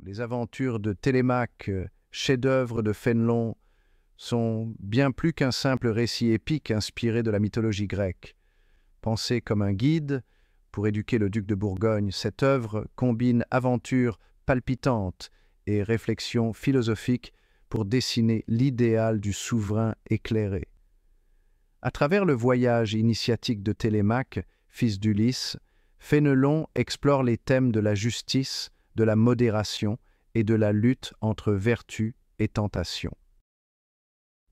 Les aventures de Télémaque, chef-d'œuvre de Fénelon, sont bien plus qu'un simple récit épique inspiré de la mythologie grecque. Pensée comme un guide pour éduquer le duc de Bourgogne, cette œuvre combine aventure palpitante et réflexion philosophique pour dessiner l'idéal du souverain éclairé. À travers le voyage initiatique de Télémaque, fils d'Ulysse, Fénelon explore les thèmes de la justice, de la modération et de la lutte entre vertu et tentation.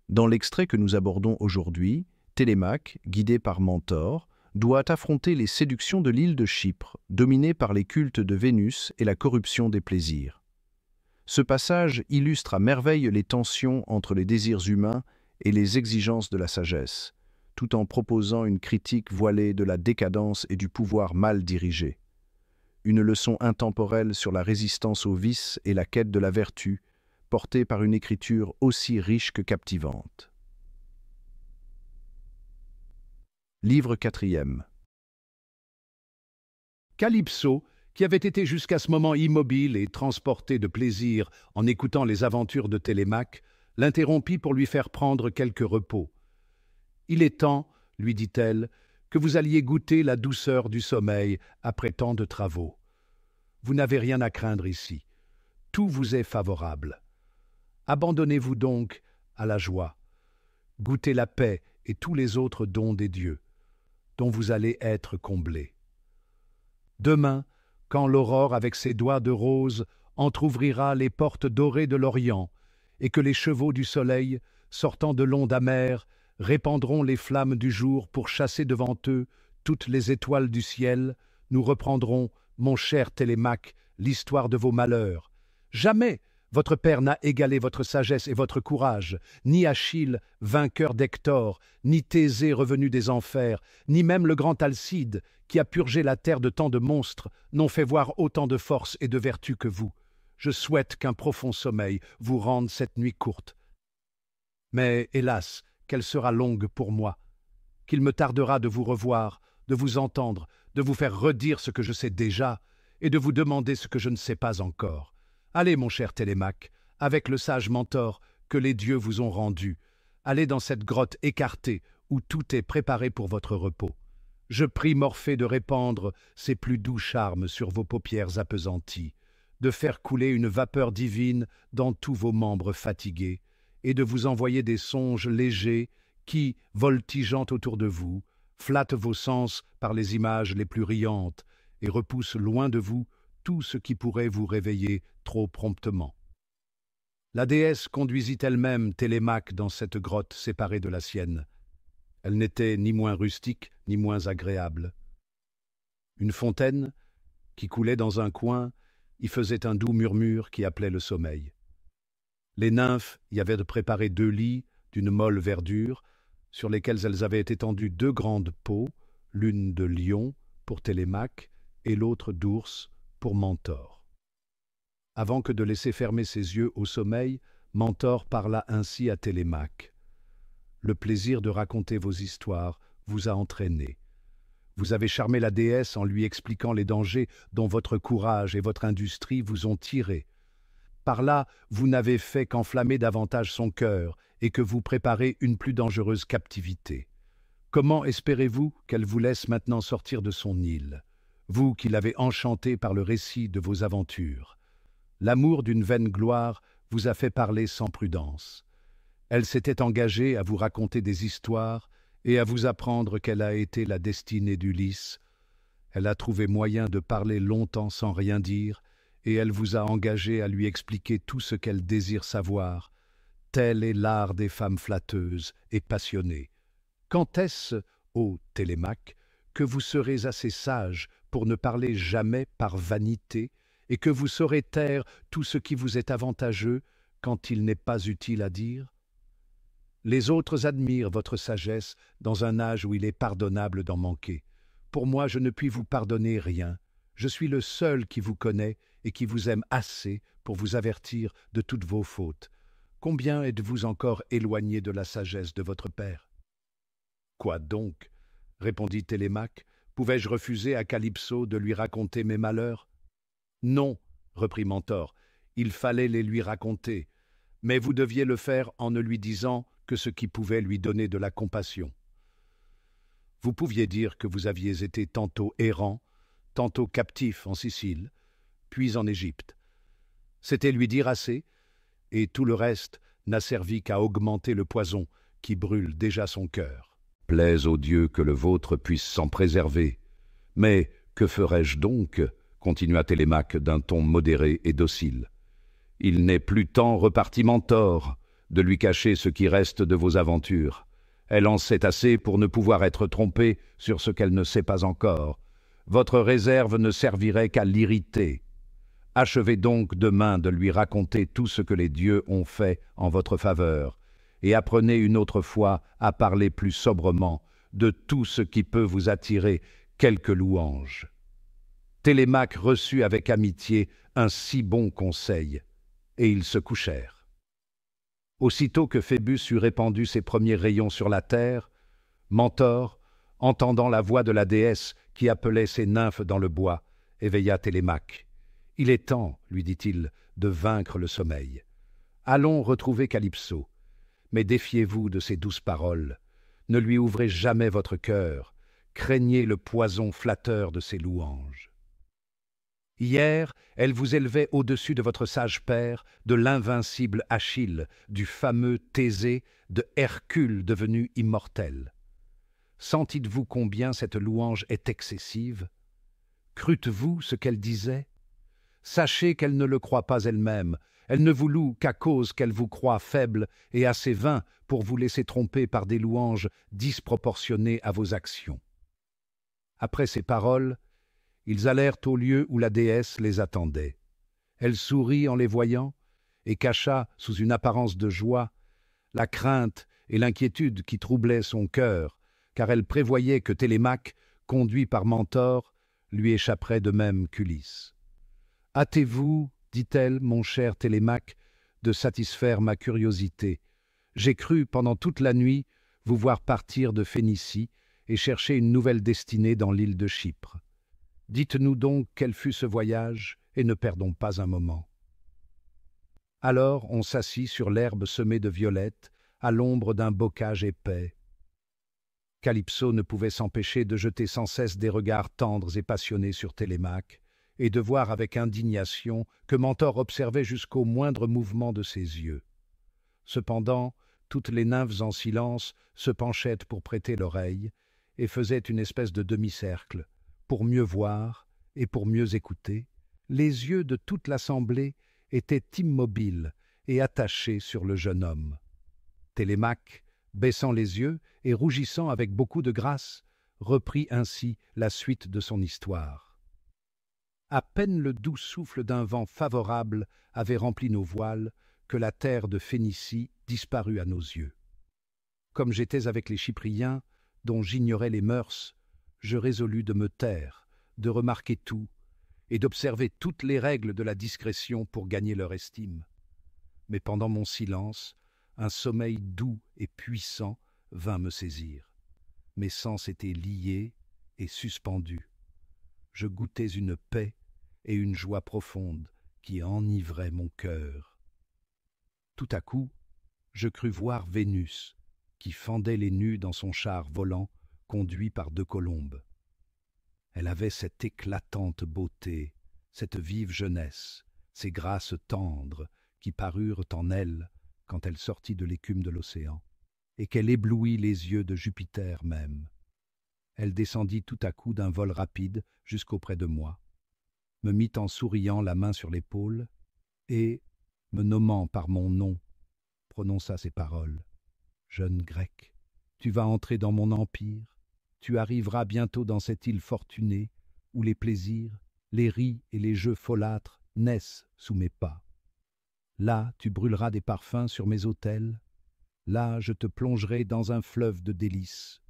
Dans l'extrait que nous abordons aujourd'hui, Télémaque, guidé par Mentor, doit affronter les séductions de l'île de Chypre, dominée par les cultes de Vénus et la corruption des plaisirs. Ce passage illustre à merveille les tensions entre les désirs humains et les exigences de la sagesse, tout en proposant une critique voilée de la décadence et du pouvoir mal dirigé. Une leçon intemporelle sur la résistance au vice et la quête de la vertu, portée par une écriture aussi riche que captivante. Livre 4e. Calypso, qui avait été jusqu'à ce moment immobile et transporté de plaisir en écoutant les aventures de Télémaque, l'interrompit pour lui faire prendre quelque repos. « Il est temps, lui dit-elle, que vous alliez goûter la douceur du sommeil après tant de travaux. Vous n'avez rien à craindre ici. Tout vous est favorable. Abandonnez-vous donc à la joie. Goûtez la paix et tous les autres dons des dieux, dont vous allez être comblés. Demain, quand l'aurore avec ses doigts de rose entr'ouvrira les portes dorées de l'Orient, et que les chevaux du soleil, sortant de l'onde amère, répandront les flammes du jour pour chasser devant eux toutes les étoiles du ciel, nous reprendrons, mon cher Télémaque, l'histoire de vos malheurs. Jamais votre père n'a égalé votre sagesse et votre courage, ni Achille, vainqueur d'Hector, ni Thésée revenu des enfers, ni même le grand Alcide, qui a purgé la terre de tant de monstres, n'ont fait voir autant de force et de vertu que vous. Je souhaite qu'un profond sommeil vous rende cette nuit courte. Mais, hélas, qu'elle sera longue pour moi, qu'il me tardera de vous revoir, de vous entendre, de vous faire redire ce que je sais déjà, et de vous demander ce que je ne sais pas encore. Allez, mon cher Télémaque, avec le sage Mentor que les dieux vous ont rendu, allez dans cette grotte écartée où tout est préparé pour votre repos. Je prie Morphée de répandre ses plus doux charmes sur vos paupières appesanties, de faire couler une vapeur divine dans tous vos membres fatigués, et de vous envoyer des songes légers qui, voltigeant autour de vous, flattent vos sens par les images les plus riantes et repoussent loin de vous tout ce qui pourrait vous réveiller trop promptement. La déesse conduisit elle-même Télémaque dans cette grotte séparée de la sienne. Elle n'était ni moins rustique, ni moins agréable. Une fontaine, qui coulait dans un coin, y faisait un doux murmure qui appelait le sommeil. Les nymphes y avaient préparé 2 lits d'une molle verdure, sur lesquels elles avaient étendu 2 grandes peaux, l'une de lion pour Télémaque et l'autre d'ours pour Mentor. Avant que de laisser fermer ses yeux au sommeil, Mentor parla ainsi à Télémaque. « Le plaisir de raconter vos histoires vous a entraîné. Vous avez charmé la déesse en lui expliquant les dangers dont votre courage et votre industrie vous ont tiré. Par là, vous n'avez fait qu'enflammer davantage son cœur et que vous préparez une plus dangereuse captivité. Comment espérez-vous qu'elle vous laisse maintenant sortir de son île, vous qui l'avez enchantée par le récit de vos aventures? L'amour d'une vaine gloire vous a fait parler sans prudence. Elle s'était engagée à vous raconter des histoires et à vous apprendre quelle a été la destinée d'Ulysse. Elle a trouvé moyen de parler longtemps sans rien dire, et elle vous a engagé à lui expliquer tout ce qu'elle désire savoir. Tel est l'art des femmes flatteuses et passionnées. Quand est-ce, ô Télémaque, que vous serez assez sage pour ne parler jamais par vanité, et que vous saurez taire tout ce qui vous est avantageux quand il n'est pas utile à dire? Les autres admirent votre sagesse dans un âge où il est pardonnable d'en manquer. Pour moi, je ne puis vous pardonner rien. Je suis le seul qui vous connaît et qui vous aime assez pour vous avertir de toutes vos fautes. Combien êtes-vous encore éloigné de la sagesse de votre père? » « Quoi donc ?» répondit Télémaque. « Pouvais-je refuser à Calypso de lui raconter mes malheurs? » « Non, reprit Mentor, il fallait les lui raconter, mais vous deviez le faire en ne lui disant que ce qui pouvait lui donner de la compassion. Vous pouviez dire que vous aviez été tantôt errant, tantôt captif en Sicile, puis en Égypte. C'était lui dire assez, et tout le reste n'a servi qu'à augmenter le poison qui brûle déjà son cœur. Plaise au Dieu que le vôtre puisse s'en préserver. Mais que ferais-je donc ? Continua Télémaque d'un ton modéré et docile. Il n'est plus temps, repartit Mentor, de lui cacher ce qui reste de vos aventures. Elle en sait assez pour ne pouvoir être trompée sur ce qu'elle ne sait pas encore. Votre réserve ne servirait qu'à l'irriter. Achevez donc demain de lui raconter tout ce que les dieux ont fait en votre faveur, et apprenez une autre fois à parler plus sobrement de tout ce qui peut vous attirer quelque louange. Télémaque reçut avec amitié un si bon conseil, et ils se couchèrent. Aussitôt que Phébus eut répandu ses premiers rayons sur la terre, Mentor, entendant la voix de la déesse qui appelait ses nymphes dans le bois, éveilla Télémaque. « Il est temps, lui dit-il, de vaincre le sommeil. Allons retrouver Calypso, mais défiez-vous de ses douces paroles. Ne lui ouvrez jamais votre cœur, craignez le poison flatteur de ses louanges. Hier, elle vous élevait au-dessus de votre sage père, de l'invincible Achille, du fameux Thésée, de Hercule devenu immortel. Sentîtes-vous combien cette louange est excessive? Crûtes-vous ce qu'elle disait? Sachez qu'elle ne le croit pas elle-même, elle ne vous loue qu'à cause qu'elle vous croit faible et assez vain pour vous laisser tromper par des louanges disproportionnées à vos actions. » Après ces paroles, ils allèrent au lieu où la déesse les attendait. Elle sourit en les voyant et cacha, sous une apparence de joie, la crainte et l'inquiétude qui troublaient son cœur, car elle prévoyait que Télémaque, conduit par Mentor, lui échapperait de même qu'Ulysse. « Hâtez-vous, dit-elle, mon cher Télémaque, de satisfaire ma curiosité. J'ai cru pendant toute la nuit vous voir partir de Phénicie et chercher une nouvelle destinée dans l'île de Chypre. Dites-nous donc quel fut ce voyage, et ne perdons pas un moment. » Alors on s'assit sur l'herbe semée de violettes, à l'ombre d'un bocage épais. Calypso ne pouvait s'empêcher de jeter sans cesse des regards tendres et passionnés sur Télémaque, et de voir avec indignation que Mentor observait jusqu'au moindre mouvement de ses yeux. Cependant, toutes les nymphes en silence se penchaient pour prêter l'oreille et faisaient une espèce de demi-cercle, pour mieux voir et pour mieux écouter. Les yeux de toute l'assemblée étaient immobiles et attachés sur le jeune homme. Télémaque, baissant les yeux et rougissant avec beaucoup de grâce, reprit ainsi la suite de son histoire. À peine le doux souffle d'un vent favorable avait rempli nos voiles que la terre de Phénicie disparut à nos yeux. Comme j'étais avec les Chypriens, dont j'ignorais les mœurs, je résolus de me taire, de remarquer tout, et d'observer toutes les règles de la discrétion pour gagner leur estime. Mais pendant mon silence, un sommeil doux et puissant vint me saisir. Mes sens étaient liés et suspendus. Je goûtais une paix et une joie profonde qui enivraient mon cœur. Tout à coup, je crus voir Vénus, qui fendait les nues dans son char volant, conduit par deux colombes. Elle avait cette éclatante beauté, cette vive jeunesse, ces grâces tendres qui parurent en elle quand elle sortit de l'écume de l'océan, et qu'elle éblouit les yeux de Jupiter même. Elle descendit tout à coup d'un vol rapide jusqu'auprès de moi, me mit en souriant la main sur l'épaule, et, me nommant par mon nom, prononça ces paroles. « Jeune Grec, tu vas entrer dans mon empire, tu arriveras bientôt dans cette île fortunée, où les plaisirs, les ris et les jeux folâtres naissent sous mes pas. Là, tu brûleras des parfums sur mes autels, là, je te plongerai dans un fleuve de délices.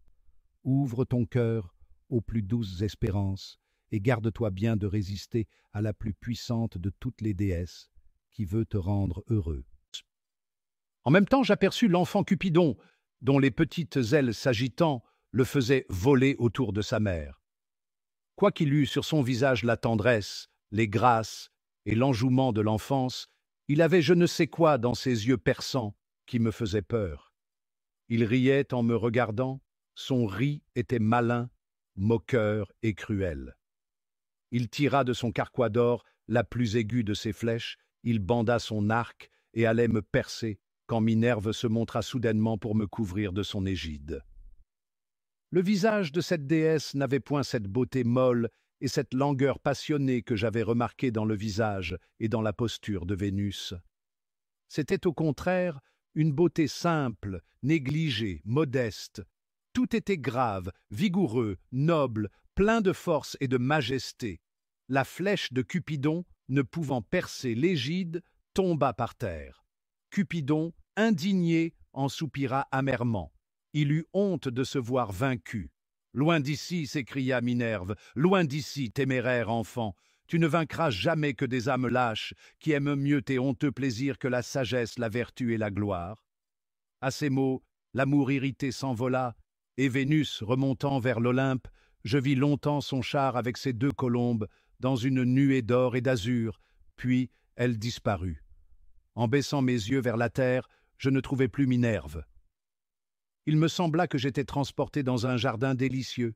Ouvre ton cœur aux plus douces espérances, et garde-toi bien de résister à la plus puissante de toutes les déesses, qui veut te rendre heureux. » En même temps, j'aperçus l'enfant Cupidon, dont les petites ailes s'agitant le faisaient voler autour de sa mère. Quoiqu'il eût sur son visage la tendresse, les grâces et l'enjouement de l'enfance, Il avait je ne sais quoi dans ses yeux perçants qui me faisait peur. Il riait en me regardant, son ri était malin, moqueur et cruel. Il tira de son carquois d'or la plus aiguë de ses flèches, il banda son arc et allait me percer quand Minerve se montra soudainement pour me couvrir de son égide. Le visage de cette déesse n'avait point cette beauté molle et cette langueur passionnée que j'avais remarquée dans le visage et dans la posture de Vénus. C'était au contraire une beauté simple, négligée, modeste. Tout était grave, vigoureux, noble, plein de force et de majesté. La flèche de Cupidon, ne pouvant percer l'égide, tomba par terre. Cupidon, indigné, en soupira amèrement. Il eut honte de se voir vaincu. « Loin d'ici, s'écria Minerve, loin d'ici, téméraire enfant. Tu ne vaincras jamais que des âmes lâches, qui aiment mieux tes honteux plaisirs que la sagesse, la vertu et la gloire. » À ces mots, l'amour irrité s'envola, et Vénus, remontant vers l'Olympe, je vis longtemps son char avec ses 2 colombes, dans une nuée d'or et d'azur, puis elle disparut. En baissant mes yeux vers la terre, je ne trouvais plus Minerve. Il me sembla que j'étais transporté dans un jardin délicieux,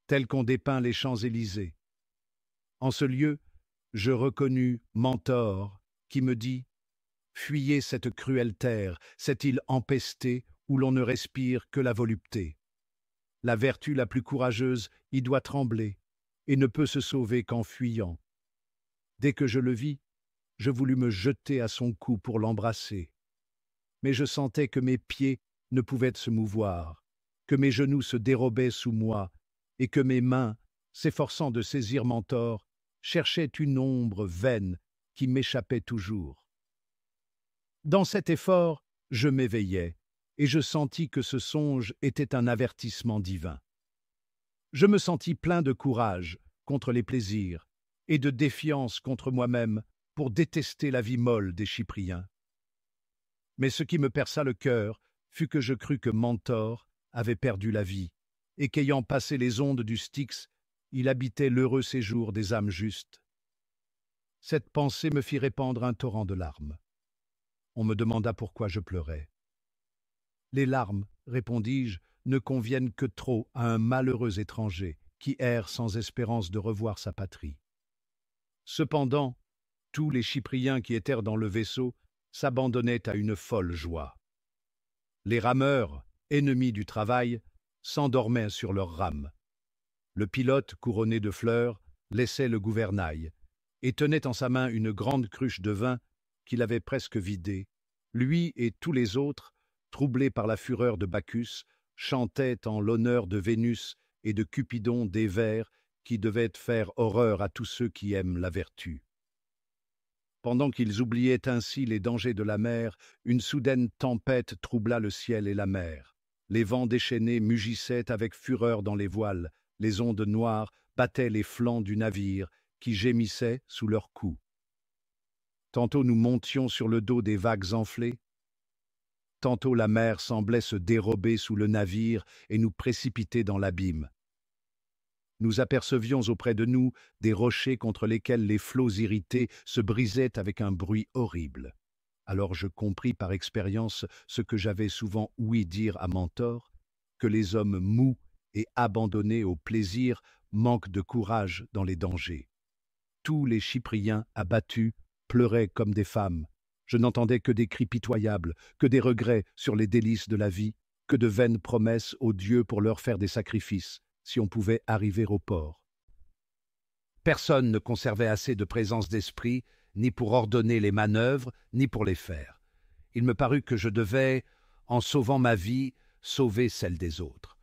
tel qu'on dépeint les Champs-Élysées. En ce lieu, je reconnus Mentor, qui me dit « Fuyez cette cruelle terre, cette île empestée où l'on ne respire que la volupté. La vertu la plus courageuse y doit trembler, et ne peut se sauver qu'en fuyant. » Dès que je le vis, je voulus me jeter à son cou pour l'embrasser. Mais je sentais que mes pieds ne pouvaient se mouvoir, que mes genoux se dérobaient sous moi, et que mes mains, s'efforçant de saisir Mentor, cherchaient une ombre vaine qui m'échappait toujours. Dans cet effort, je m'éveillai, et je sentis que ce songe était un avertissement divin. Je me sentis plein de courage contre les plaisirs, et de défiance contre moi-même pour détester la vie molle des Chypriens. Mais ce qui me perça le cœur fut que je crus que Mentor avait perdu la vie, et qu'ayant passé les ondes du Styx, il habitait l'heureux séjour des âmes justes. Cette pensée me fit répandre un torrent de larmes. On me demanda pourquoi je pleurais. « Les larmes, répondis-je, ne conviennent que trop à un malheureux étranger qui erre sans espérance de revoir sa patrie. » Cependant, tous les Chypriens qui étaient dans le vaisseau s'abandonnaient à une folle joie. Les rameurs, ennemis du travail, s'endormaient sur leurs rames. Le pilote, couronné de fleurs, laissait le gouvernail et tenait en sa main une grande cruche de vin qu'il avait presque vidée. Lui et tous les autres, troublés par la fureur de Bacchus, chantaient en l'honneur de Vénus et de Cupidon des vers qui devaient faire horreur à tous ceux qui aiment la vertu. Pendant qu'ils oubliaient ainsi les dangers de la mer, une soudaine tempête troubla le ciel et la mer. Les vents déchaînés mugissaient avec fureur dans les voiles, les ondes noires battaient les flancs du navire, qui gémissait sous leurs coups. Tantôt nous montions sur le dos des vagues enflées, tantôt la mer semblait se dérober sous le navire et nous précipiter dans l'abîme. Nous apercevions auprès de nous des rochers contre lesquels les flots irrités se brisaient avec un bruit horrible. Alors je compris par expérience ce que j'avais souvent ouï dire à Mentor, que les hommes mous et abandonnés au plaisir manquent de courage dans les dangers. Tous les Chypriens abattus pleuraient comme des femmes. Je n'entendais que des cris pitoyables, que des regrets sur les délices de la vie, que de vaines promesses aux dieux pour leur faire des sacrifices, si on pouvait arriver au port. Personne ne conservait assez de présence d'esprit, ni pour ordonner les manœuvres, ni pour les faire. Il me parut que je devais, en sauvant ma vie, sauver celle des autres.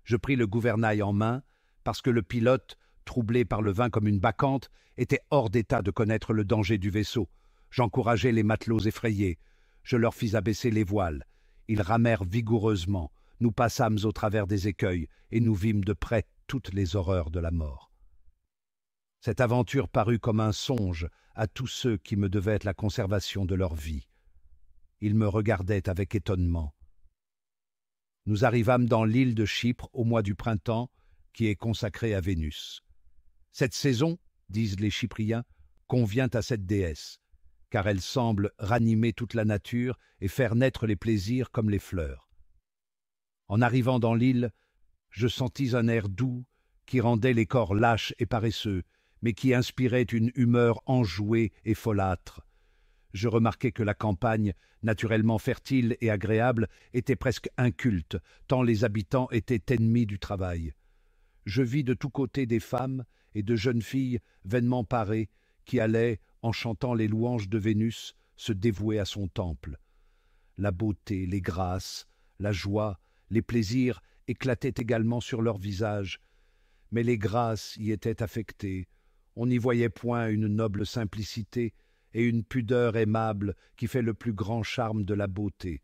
Je pris le gouvernail en main, parce que le pilote, troublé par le vin comme une bacchante, était hors d'état de connaître le danger du vaisseau. J'encourageai les matelots effrayés. Je leur fis abaisser les voiles. Ils ramèrent vigoureusement. Nous passâmes au travers des écueils et nous vîmes de près toutes les horreurs de la mort. Cette aventure parut comme un songe à tous ceux qui me devaient la conservation de leur vie. Ils me regardaient avec étonnement. Nous arrivâmes dans l'île de Chypre au mois du printemps, qui est consacrée à Vénus. Cette saison, disent les Chypriens, convient à cette déesse. car elle semble ranimer toute la nature et faire naître les plaisirs comme les fleurs. En arrivant dans l'île, je sentis un air doux qui rendait les corps lâches et paresseux, mais qui inspirait une humeur enjouée et folâtre. Je remarquai que la campagne, naturellement fertile et agréable, était presque inculte, tant les habitants étaient ennemis du travail. Je vis de tous côtés des femmes et de jeunes filles vainement parées qui allaient, en chantant les louanges de Vénus, se dévouer à son temple. La beauté, les grâces, la joie, les plaisirs éclataient également sur leurs visages, mais les grâces y étaient affectées. On n'y voyait point une noble simplicité et une pudeur aimable qui fait le plus grand charme de la beauté.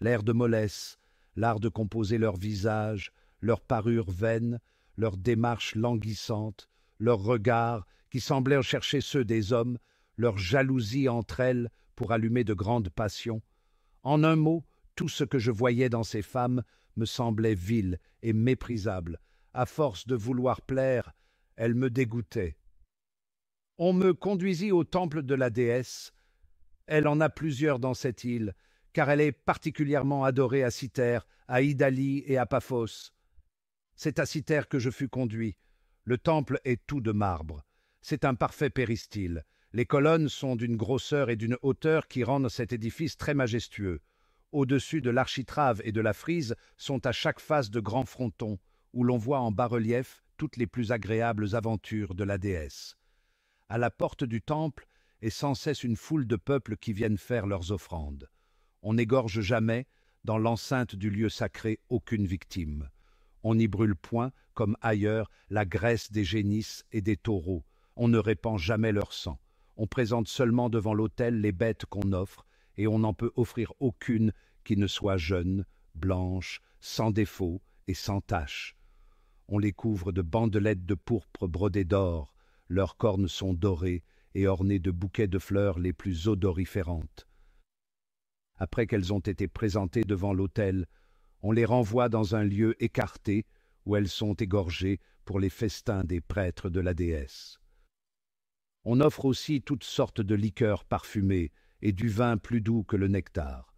L'air de mollesse, l'art de composer leurs visages, leur parure vaine, leur démarche languissante, leurs regards qui semblaient chercher ceux des hommes, leur jalousie entre elles pour allumer de grandes passions. En un mot, tout ce que je voyais dans ces femmes me semblait vil et méprisable. À force de vouloir plaire, elles me dégoûtaient. On me conduisit au temple de la déesse. Elle en a plusieurs dans cette île, car elle est particulièrement adorée à Cythère, à Idali et à Paphos. C'est à Cythère que je fus conduit. Le temple est tout de marbre. C'est un parfait péristyle. Les colonnes sont d'une grosseur et d'une hauteur qui rendent cet édifice très majestueux. Au-dessus de l'architrave et de la frise sont à chaque face de grands frontons, où l'on voit en bas-relief toutes les plus agréables aventures de la déesse. À la porte du temple est sans cesse une foule de peuples qui viennent faire leurs offrandes. On n'égorge jamais, dans l'enceinte du lieu sacré, aucune victime. On n'y brûle point, comme ailleurs, la graisse des génisses et des taureaux. On ne répand jamais leur sang. On présente seulement devant l'autel les bêtes qu'on offre, et on n'en peut offrir aucune qui ne soit jeune, blanche, sans défaut et sans tache. On les couvre de bandelettes de pourpre brodées d'or, leurs cornes sont dorées et ornées de bouquets de fleurs les plus odoriférantes. Après qu'elles ont été présentées devant l'autel, on les renvoie dans un lieu écarté où elles sont égorgées pour les festins des prêtres de la déesse. On offre aussi toutes sortes de liqueurs parfumées et du vin plus doux que le nectar.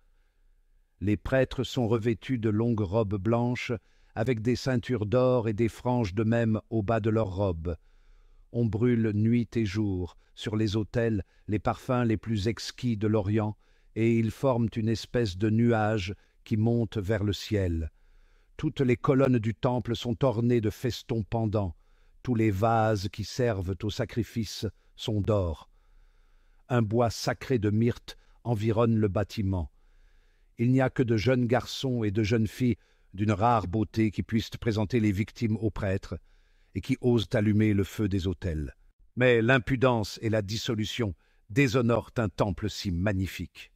Les prêtres sont revêtus de longues robes blanches avec des ceintures d'or et des franges de même au bas de leurs robes. On brûle nuit et jour, sur les autels, les parfums les plus exquis de l'Orient, et ils forment une espèce de nuage qui monte vers le ciel. Toutes les colonnes du temple sont ornées de festons pendants, tous les vases qui servent au sacrifice sont d'or. Un bois sacré de myrte environne le bâtiment. Il n'y a que de jeunes garçons et de jeunes filles d'une rare beauté qui puissent présenter les victimes aux prêtres et qui osent allumer le feu des autels. Mais l'impudence et la dissolution déshonorent un temple si magnifique.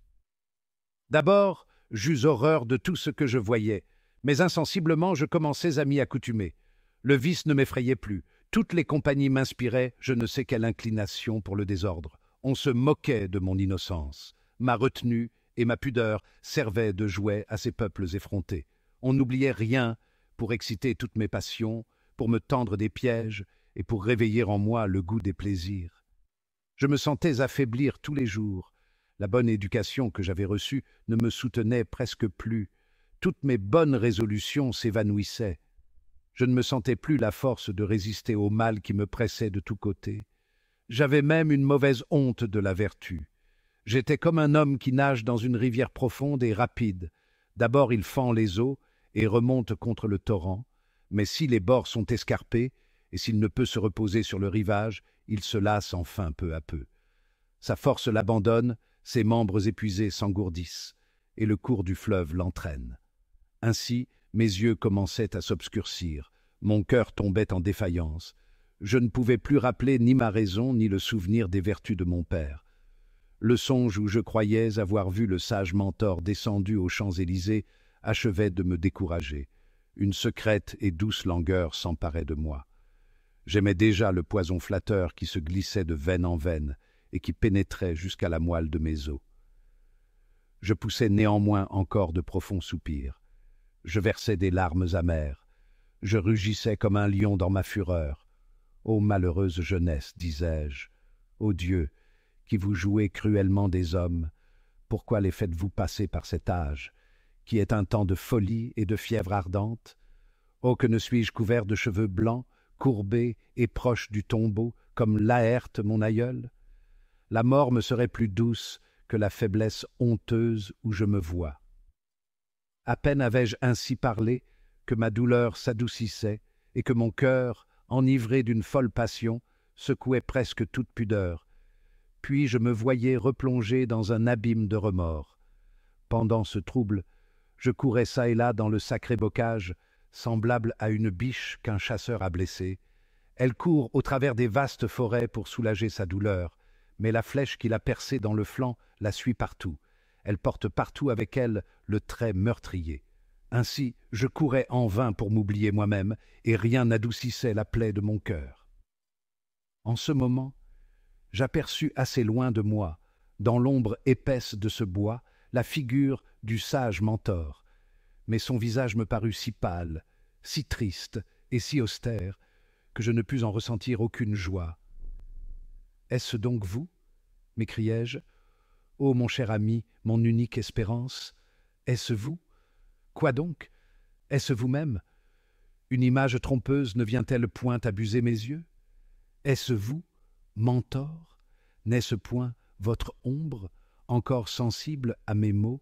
D'abord, j'eus horreur de tout ce que je voyais, mais insensiblement je commençais à m'y accoutumer. Le vice ne m'effrayait plus. Toutes les compagnies m'inspiraient je ne sais quelle inclination pour le désordre. On se moquait de mon innocence. Ma retenue et ma pudeur servaient de jouet à ces peuples effrontés. On n'oubliait rien pour exciter toutes mes passions, pour me tendre des pièges et pour réveiller en moi le goût des plaisirs. Je me sentais affaiblir tous les jours. La bonne éducation que j'avais reçue ne me soutenait presque plus. Toutes mes bonnes résolutions s'évanouissaient. Je ne me sentais plus la force de résister au mal qui me pressait de tous côtés. J'avais même une mauvaise honte de la vertu. J'étais comme un homme qui nage dans une rivière profonde et rapide. D'abord il fend les eaux et remonte contre le torrent, mais si les bords sont escarpés, et s'il ne peut se reposer sur le rivage, il se lasse enfin peu à peu. Sa force l'abandonne, ses membres épuisés s'engourdissent, et le cours du fleuve l'entraîne. Ainsi, mes yeux commençaient à s'obscurcir, mon cœur tombait en défaillance. Je ne pouvais plus rappeler ni ma raison ni le souvenir des vertus de mon père. Le songe où je croyais avoir vu le sage mentor descendu aux Champs-Élysées achevait de me décourager. Une secrète et douce langueur s'emparait de moi. J'aimais déjà le poison flatteur qui se glissait de veine en veine et qui pénétrait jusqu'à la moelle de mes os. Je poussais néanmoins encore de profonds soupirs. Je versais des larmes amères. Je rugissais comme un lion dans ma fureur. Ô malheureuse jeunesse, disais-je, ô Dieu, qui vous jouez cruellement des hommes, pourquoi les faites-vous passer par cet âge, qui est un temps de folie et de fièvre ardente? Oh, que ne suis-je couvert de cheveux blancs, courbés et proches du tombeau, comme Laërte, mon aïeul? La mort me serait plus douce que la faiblesse honteuse où je me vois. À peine avais-je ainsi parlé que ma douleur s'adoucissait et que mon cœur, enivré d'une folle passion, secouait presque toute pudeur. Puis je me voyais replongé dans un abîme de remords. Pendant ce trouble, je courais çà et là dans le sacré bocage, semblable à une biche qu'un chasseur a blessée. Elle court au travers des vastes forêts pour soulager sa douleur, mais la flèche qui l'a percée dans le flanc la suit partout. Elle porte partout avec elle le trait meurtrier. Ainsi, je courais en vain pour m'oublier moi-même, et rien n'adoucissait la plaie de mon cœur. En ce moment, j'aperçus assez loin de moi, dans l'ombre épaisse de ce bois, la figure du sage Mentor. Mais son visage me parut si pâle, si triste et si austère, que je ne pus en ressentir aucune joie. « Est-ce donc vous ?» m'écriai-je. « Ô mon cher ami, mon unique espérance, est-ce vous? Quoi donc? Est-ce vous-même? Une image trompeuse ne vient-elle point abuser mes yeux? Est-ce vous, Mentor? N'est-ce point votre ombre, encore sensible à mes maux?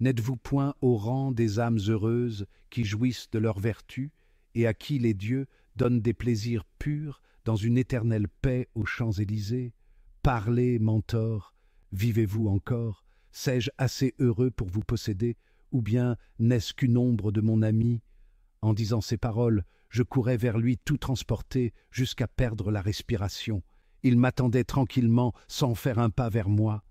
N'êtes-vous point au rang des âmes heureuses qui jouissent de leurs vertus et à qui les dieux donnent des plaisirs purs dans une éternelle paix aux Champs-Élysées? Parlez, Mentor, vivez-vous encore? Sais-je assez heureux pour vous posséder, ou bien n'est-ce qu'une ombre de mon ami? » En disant ces paroles, je courais vers lui tout transporté jusqu'à perdre la respiration. Il m'attendait tranquillement, sans faire un pas vers moi.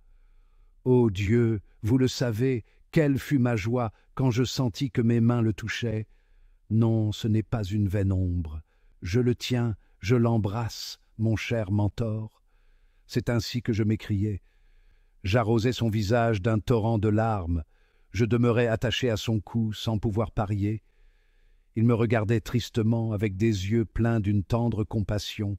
Ô Dieu, vous le savez, quelle fut ma joie quand je sentis que mes mains le touchaient. Non, ce n'est pas une vaine ombre. Je le tiens, je l'embrasse, mon cher Mentor. C'est ainsi que je m'écriai. J'arrosai son visage d'un torrent de larmes. Je demeurai attaché à son cou sans pouvoir parier. Il me regardait tristement avec des yeux pleins d'une tendre compassion.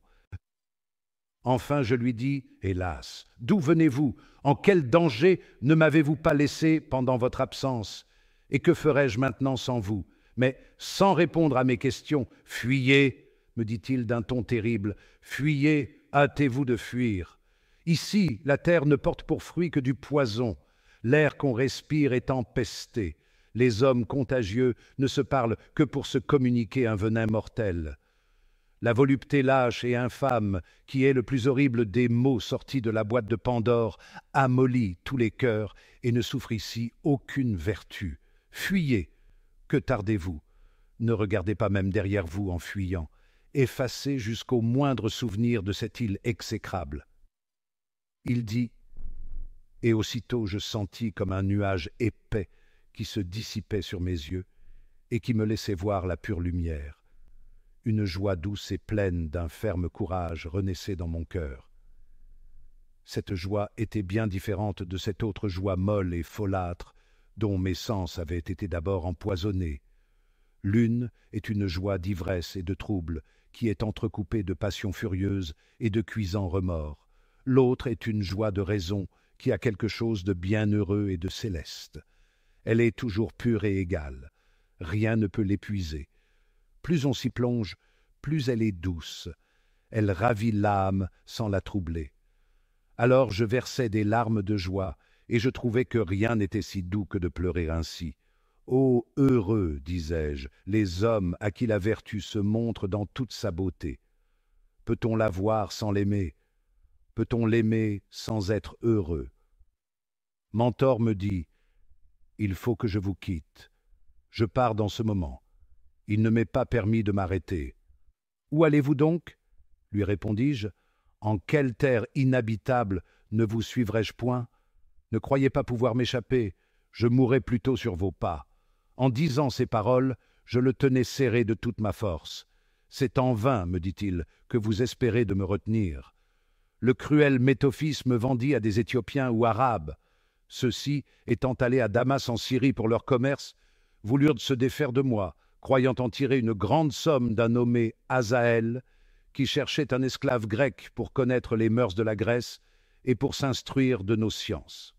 Enfin je lui dis, « Hélas, d'où venez-vous? En quel danger ne m'avez-vous pas laissé pendant votre absence? Et que ferais-je maintenant sans vous? Mais sans répondre à mes questions, fuyez, me dit-il d'un ton terrible, fuyez, hâtez-vous de fuir. Ici, la terre ne porte pour fruit que du poison. L'air qu'on respire est empesté. Les hommes contagieux ne se parlent que pour se communiquer un venin mortel. La volupté lâche et infâme, qui est le plus horrible des maux sortis de la boîte de Pandore, amollit tous les cœurs et ne souffre ici aucune vertu. Fuyez, que tardez-vous? Ne regardez pas même derrière vous en fuyant. Effacez jusqu'au moindre souvenir de cette île exécrable. » Il dit, et aussitôt je sentis comme un nuage épais qui se dissipait sur mes yeux et qui me laissait voir la pure lumière. Une joie douce et pleine d'un ferme courage renaissait dans mon cœur. Cette joie était bien différente de cette autre joie molle et folâtre dont mes sens avaient été d'abord empoisonnés. L'une est une joie d'ivresse et de trouble qui est entrecoupée de passions furieuses et de cuisants remords. L'autre est une joie de raison qui a quelque chose de bienheureux et de céleste. Elle est toujours pure et égale. Rien ne peut l'épuiser. Plus on s'y plonge, plus elle est douce. Elle ravit l'âme sans la troubler. Alors je versais des larmes de joie, et je trouvais que rien n'était si doux que de pleurer ainsi. Ô heureux, disais-je, les hommes à qui la vertu se montre dans toute sa beauté. Peut-on la voir sans l'aimer? Peut-on l'aimer sans être heureux? Mentor me dit, « Il faut que je vous quitte. Je pars dans ce moment. Il ne m'est pas permis de m'arrêter. »« Où allez-vous donc ?» lui répondis-je. « En quelle terre inhabitable ne vous suivrai-je point? Ne croyez pas pouvoir m'échapper. Je mourrai plutôt sur vos pas. » En disant ces paroles, je le tenais serré de toute ma force. « C'est en vain, me dit-il, que vous espérez de me retenir. Le cruel Métophis me vendit à des Éthiopiens ou Arabes. Ceux-ci, étant allés à Damas en Syrie pour leur commerce, voulurent se défaire de moi, croyant en tirer une grande somme d'un nommé Azaël, qui cherchait un esclave grec pour connaître les mœurs de la Grèce et pour s'instruire de nos sciences.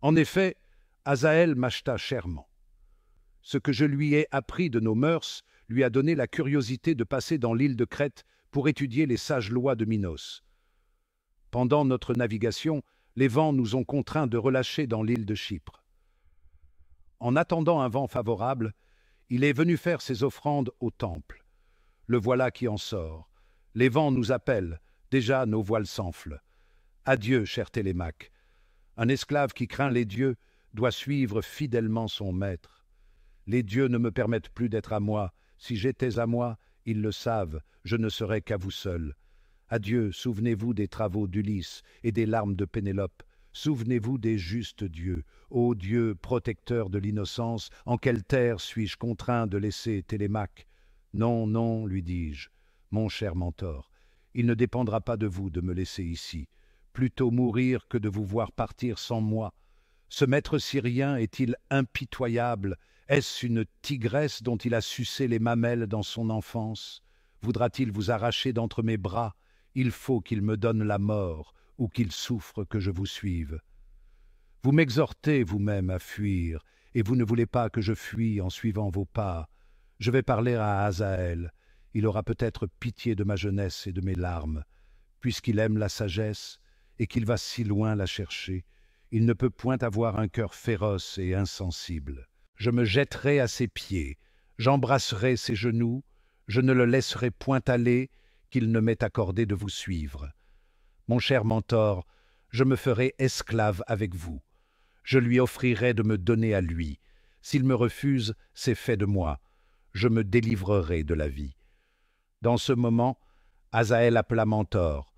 En effet, Azaël m'acheta chèrement. Ce que je lui ai appris de nos mœurs lui a donné la curiosité de passer dans l'île de Crète pour étudier les sages lois de Minos. Pendant notre navigation, les vents nous ont contraints de relâcher dans l'île de Chypre. En attendant un vent favorable, il est venu faire ses offrandes au temple. Le voilà qui en sort. Les vents nous appellent, déjà nos voiles s'enflent. Adieu, cher Télémaque. Un esclave qui craint les dieux doit suivre fidèlement son maître. Les dieux ne me permettent plus d'être à moi. Si j'étais à moi, ils le savent, je ne serais qu'à vous seul. Adieu, souvenez-vous des travaux d'Ulysse et des larmes de Pénélope. Souvenez-vous des justes dieux. Ô Dieu, protecteur de l'innocence, en quelle terre suis-je contraint de laisser Télémaque? Non, non, lui dis-je, mon cher mentor, il ne dépendra pas de vous de me laisser ici. Plutôt mourir que de vous voir partir sans moi. Ce maître syrien est-il impitoyable? Est-ce une tigresse dont il a sucé les mamelles dans son enfance? Voudra-t-il vous arracher d'entre mes bras? Il faut qu'il me donne la mort, ou qu'il souffre que je vous suive. Vous m'exhortez vous-même à fuir, et vous ne voulez pas que je fuie en suivant vos pas. Je vais parler à Azaël. Il aura peut-être pitié de ma jeunesse et de mes larmes. Puisqu'il aime la sagesse, et qu'il va si loin la chercher, il ne peut point avoir un cœur féroce et insensible. Je me jetterai à ses pieds, j'embrasserai ses genoux, je ne le laisserai point aller, qu'il ne m'ait accordé de vous suivre. Mon cher mentor, je me ferai esclave avec vous. Je lui offrirai de me donner à lui. S'il me refuse, c'est fait de moi. Je me délivrerai de la vie. Dans ce moment, Azaël appela Mentor.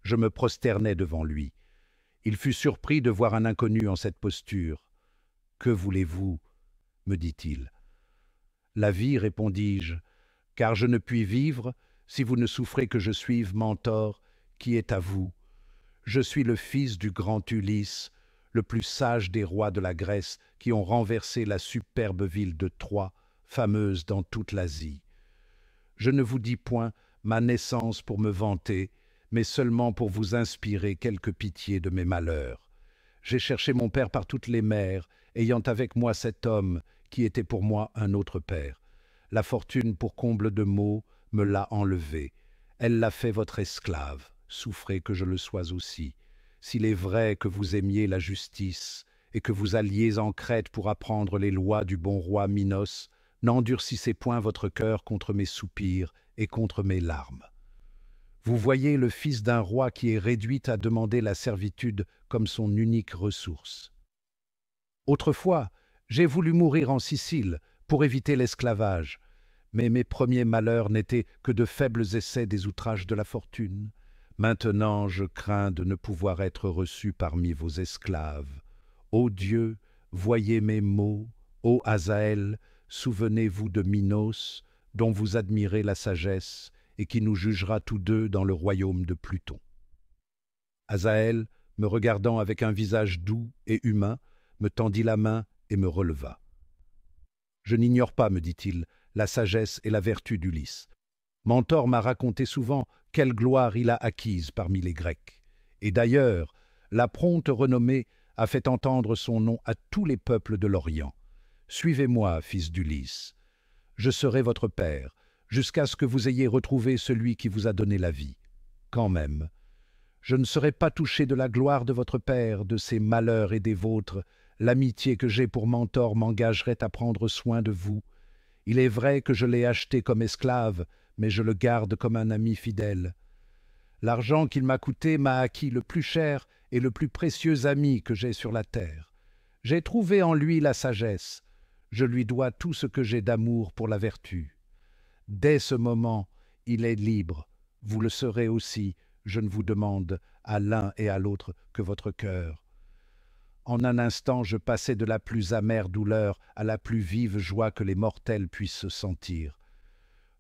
Je me prosternai devant lui. Il fut surpris de voir un inconnu en cette posture. « Que voulez-vous » me dit-il. « La vie, répondis-je, car je ne puis vivre si vous ne souffrez que je suive Mentor, qui est à vous. Je suis le fils du grand Ulysse, le plus sage des rois de la Grèce qui ont renversé la superbe ville de Troie, fameuse dans toute l'Asie. Je ne vous dis point ma naissance pour me vanter, mais seulement pour vous inspirer quelque pitié de mes malheurs. J'ai cherché mon père par toutes les mers, ayant avec moi cet homme qui était pour moi un autre père. La fortune, pour comble de maux, me l'a enlevé. Elle l'a fait votre esclave. Souffrez que je le sois aussi. S'il est vrai que vous aimiez la justice et que vous alliez en Crète pour apprendre les lois du bon roi Minos, n'endurcissez point votre cœur contre mes soupirs et contre mes larmes. Vous voyez le fils d'un roi qui est réduit à demander la servitude comme son unique ressource. Autrefois, j'ai voulu mourir en Sicile pour éviter l'esclavage, mais mes premiers malheurs n'étaient que de faibles essais des outrages de la fortune. Maintenant, je crains de ne pouvoir être reçu parmi vos esclaves. Ô Dieu, voyez mes maux. Ô Azaël, souvenez-vous de Minos, dont vous admirez la sagesse, et qui nous jugera tous deux dans le royaume de Pluton. Azaël, me regardant avec un visage doux et humain, me tendit la main et me releva. Je n'ignore pas, me dit-il, la sagesse et la vertu d'Ulysse. Mentor m'a raconté souvent quelle gloire il a acquise parmi les Grecs. Et d'ailleurs, la prompte renommée a fait entendre son nom à tous les peuples de l'Orient. Suivez-moi, fils d'Ulysse. Je serai votre père, jusqu'à ce que vous ayez retrouvé celui qui vous a donné la vie. Quand même, je ne serai pas touché de la gloire de votre père, de ses malheurs et des vôtres. L'amitié que j'ai pour Mentor m'engagerait à prendre soin de vous. Il est vrai que je l'ai acheté comme esclave, mais je le garde comme un ami fidèle. L'argent qu'il m'a coûté m'a acquis le plus cher et le plus précieux ami que j'ai sur la terre. J'ai trouvé en lui la sagesse. Je lui dois tout ce que j'ai d'amour pour la vertu. Dès ce moment, il est libre. Vous le serez aussi. Je ne vous demande à l'un et à l'autre que votre cœur. En un instant, je passai de la plus amère douleur à la plus vive joie que les mortels puissent sentir.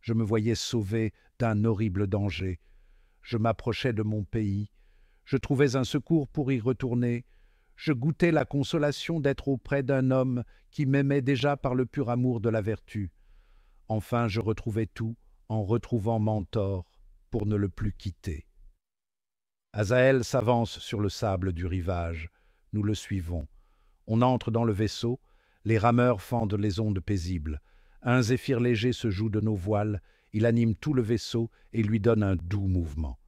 Je me voyais sauvé d'un horrible danger. Je m'approchais de mon pays. Je trouvais un secours pour y retourner. Je goûtais la consolation d'être auprès d'un homme qui m'aimait déjà par le pur amour de la vertu. Enfin, je retrouvais tout en retrouvant Mentor pour ne le plus quitter. Azaël s'avance sur le sable du rivage. Nous le suivons. On entre dans le vaisseau. Les rameurs fendent les ondes paisibles. Un zéphyr léger se joue de nos voiles. Il anime tout le vaisseau et lui donne un doux mouvement.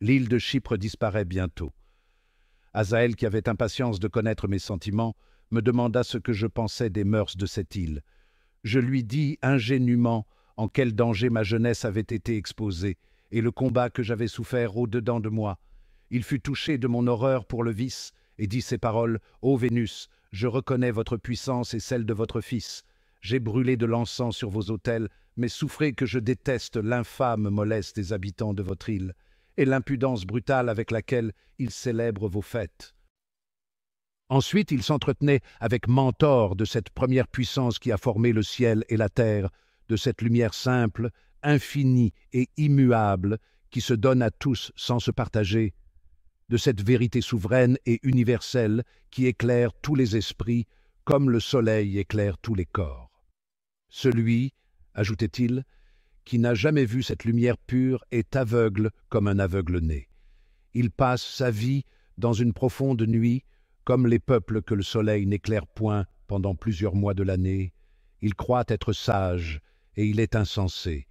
L'île de Chypre disparaît bientôt. Azaël, qui avait impatience de connaître mes sentiments, me demanda ce que je pensais des mœurs de cette île. Je lui dis ingénument en quel danger ma jeunesse avait été exposée et le combat que j'avais souffert au-dedans de moi. Il fut touché de mon horreur pour le vice et dit ces paroles: « Ô Vénus, je reconnais votre puissance et celle de votre fils. J'ai brûlé de l'encens sur vos autels, mais souffrez que je déteste l'infâme mollesse des habitants de votre île et l'impudence brutale avec laquelle ils célèbrent vos fêtes. » Ensuite, il s'entretenait avec Mentor de cette première puissance qui a formé le ciel et la terre, de cette lumière simple, infinie et immuable qui se donne à tous sans se partager, de cette vérité souveraine et universelle qui éclaire tous les esprits comme le soleil éclaire tous les corps. Celui, ajoutait-il, qui n'a jamais vu cette lumière pure est aveugle comme un aveugle-né. Il passe sa vie dans une profonde nuit, comme les peuples que le soleil n'éclaire point pendant plusieurs mois de l'année. Il croit être sage, et il est insensé.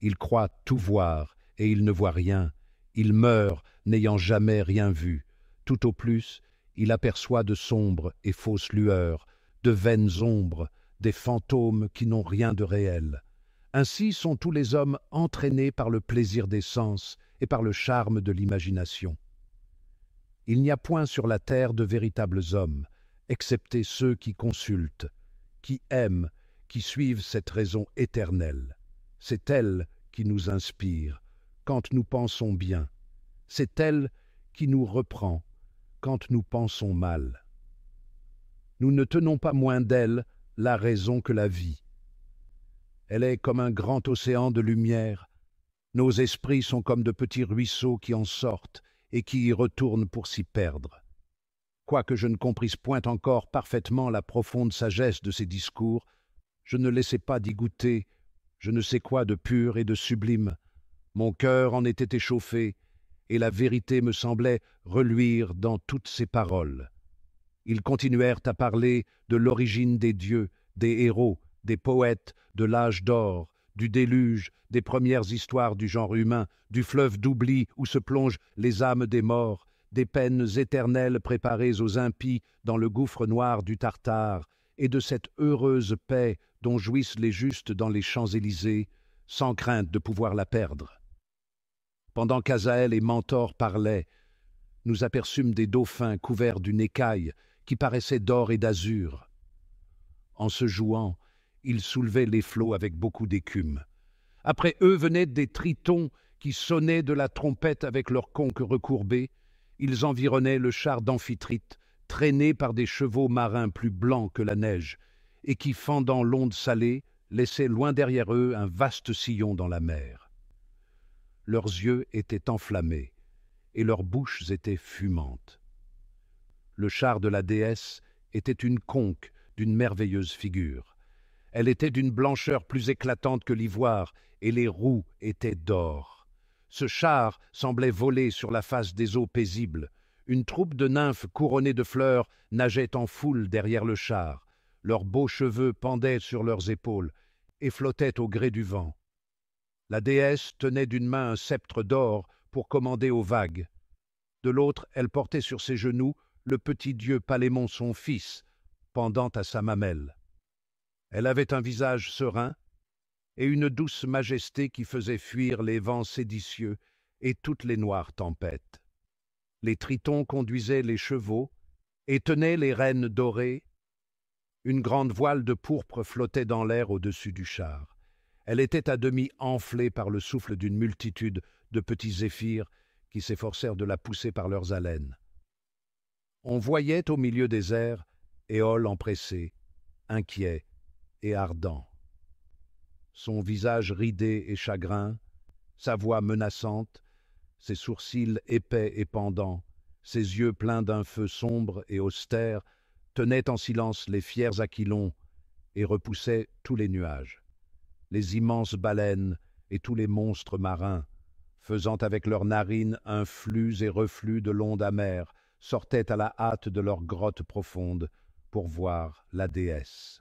Il croit tout voir, et il ne voit rien. Il meurt, n'ayant jamais rien vu. Tout au plus, il aperçoit de sombres et fausses lueurs, de vaines ombres, des fantômes qui n'ont rien de réel. Ainsi sont tous les hommes entraînés par le plaisir des sens et par le charme de l'imagination. Il n'y a point sur la terre de véritables hommes, excepté ceux qui consultent, qui aiment, qui suivent cette raison éternelle. C'est elle qui nous inspire quand nous pensons bien. C'est elle qui nous reprend quand nous pensons mal. Nous ne tenons pas moins d'elle la raison que la vie. Elle est comme un grand océan de lumière. Nos esprits sont comme de petits ruisseaux qui en sortent et qui y retournent pour s'y perdre. Quoique je ne comprisse point encore parfaitement la profonde sagesse de ces discours, je ne laissais pas d'y goûter je ne sais quoi de pur et de sublime. Mon cœur en était échauffé, et la vérité me semblait reluire dans toutes ces paroles. Ils continuèrent à parler de l'origine des dieux, des héros, des poètes, de l'âge d'or, du déluge, des premières histoires du genre humain, du fleuve d'oubli où se plongent les âmes des morts, des peines éternelles préparées aux impies dans le gouffre noir du Tartare, et de cette heureuse paix dont jouissent les justes dans les Champs-Élysées, sans crainte de pouvoir la perdre. Pendant qu'Azaël et Mentor parlaient, nous aperçûmes des dauphins couverts d'une écaille qui paraissait d'or et d'azur. En se jouant, ils soulevaient les flots avec beaucoup d'écume. Après eux venaient des tritons qui sonnaient de la trompette avec leurs conques recourbées. Ils environnaient le char d'Amphitrite, traîné par des chevaux marins plus blancs que la neige, et qui, fendant l'onde salée, laissaient loin derrière eux un vaste sillon dans la mer. Leurs yeux étaient enflammés, et leurs bouches étaient fumantes. Le char de la déesse était une conque d'une merveilleuse figure. Elle était d'une blancheur plus éclatante que l'ivoire, et les roues étaient d'or. Ce char semblait voler sur la face des eaux paisibles. Une troupe de nymphes couronnées de fleurs nageait en foule derrière le char. Leurs beaux cheveux pendaient sur leurs épaules et flottaient au gré du vent. La déesse tenait d'une main un sceptre d'or pour commander aux vagues. De l'autre, elle portait sur ses genoux le petit dieu Palémon son fils, pendant à sa mamelle. Elle avait un visage serein et une douce majesté qui faisait fuir les vents séditieux et toutes les noires tempêtes. Les tritons conduisaient les chevaux et tenaient les rênes dorées. Une grande voile de pourpre flottait dans l'air au-dessus du char. Elle était à demi enflée par le souffle d'une multitude de petits zéphyrs qui s'efforcèrent de la pousser par leurs haleines. On voyait au milieu des airs Éole empressé, inquiet et ardent. Son visage ridé et chagrin, sa voix menaçante, ses sourcils épais et pendants, ses yeux pleins d'un feu sombre et austère, tenaient en silence les fiers aquilons et repoussaient tous les nuages. Les immenses baleines et tous les monstres marins faisant avec leurs narines un flux et reflux de l'onde amère, sortaient à la hâte de leur grotte profonde pour voir la déesse.